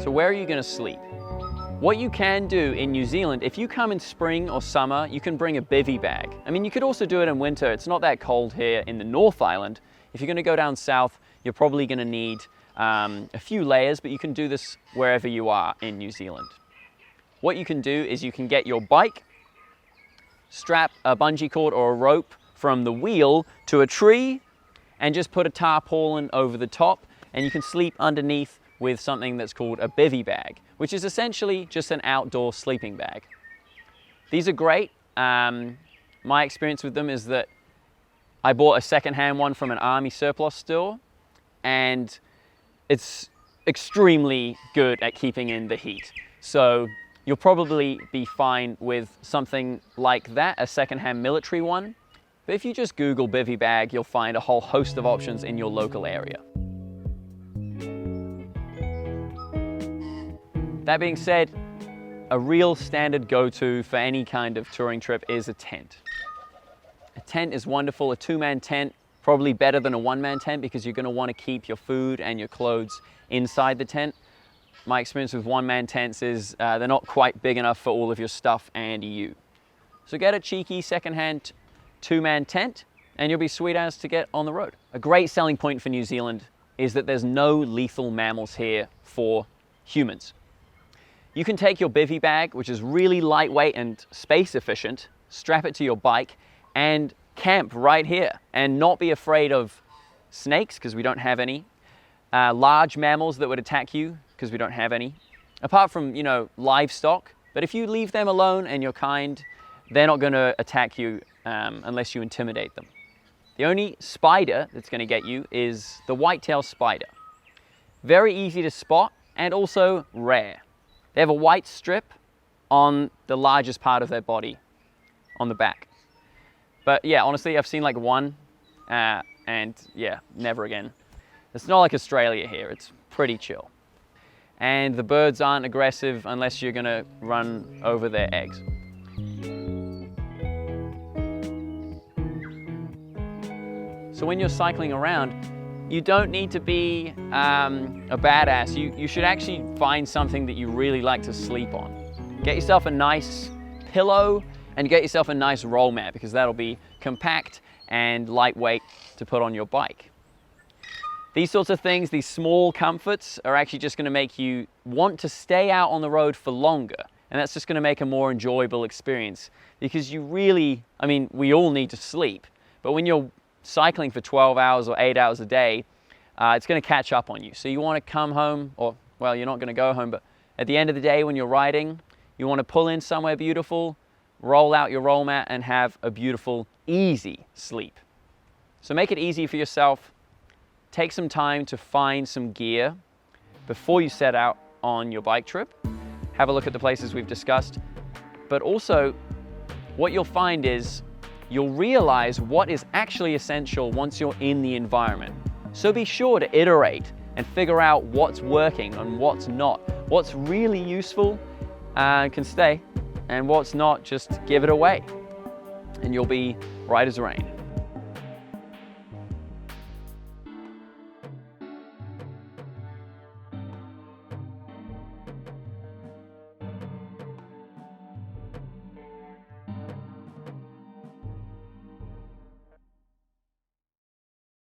So where are you going to sleep? What you can do in New Zealand, if you come in spring or summer, you can bring a bivvy bag. I mean, you could also do it in winter. It's not that cold here in the North Island. If you're going to go down south, you're probably going to need a few layers, but you can do this wherever you are in New Zealand. What you can do is you can get your bike, strap a bungee cord or a rope from the wheel to a tree, and just put a tarpaulin over the top, and you can sleep underneath with something that's called a bivvy bag, which is essentially just an outdoor sleeping bag. These are great. My experience with them is that I bought a secondhand one from an army surplus store, and it's extremely good at keeping in the heat. So you'll probably be fine with something like that, a secondhand military one. But if you just Google bivvy bag, you'll find a whole host of options in your local area. That being said, a real standard go-to for any kind of touring trip is a tent. A tent is wonderful. A two-man tent, probably better than a one-man tent because you're going to want to keep your food and your clothes inside the tent. My experience with one-man tents is they're not quite big enough for all of your stuff and you. So get a cheeky second-hand two-man tent and you'll be sweet as to get on the road. A great selling point for New Zealand is that there's no lethal mammals here for humans. You can take your bivvy bag, which is really lightweight and space efficient, strap it to your bike and camp right here and not be afraid of snakes, because we don't have any, large mammals that would attack you, because we don't have any, apart from, you know, livestock. But if you leave them alone and you're kind, they're not going to attack you unless you intimidate them. The only spider that's going to get you is the white-tailed spider. Very easy to spot and also rare. They have a white strip on the largest part of their body, on the back. But yeah, honestly, I've seen like one, and yeah, never again. It's not like Australia here, it's pretty chill. And the birds aren't aggressive unless you're gonna run over their eggs. So when you're cycling around, you don't need to be a badass. You should actually find something that you really like to sleep on. Get yourself a nice pillow and get yourself a nice roll mat, because that'll be compact and lightweight to put on your bike. These sorts of things, these small comforts, are actually just going to make you want to stay out on the road for longer. And that's just going to make a more enjoyable experience, because you really, I mean, we all need to sleep, but when you're cycling for 12 hours or 8 hours a day, it's going to catch up on you. So you want to come home, or, well, you're not going to go home, but at the end of the day when you're riding, you want to pull in somewhere beautiful, roll out your roll mat, and have a beautiful, easy sleep. So make it easy for yourself. Take some time to find some gear before you set out on your bike trip. Have a look at the places we've discussed. But also, what you'll find is you'll realize what is actually essential once you're in the environment. So be sure to iterate and figure out what's working and what's not. What's really useful can stay, and what's not, just give it away. And you'll be right as rain.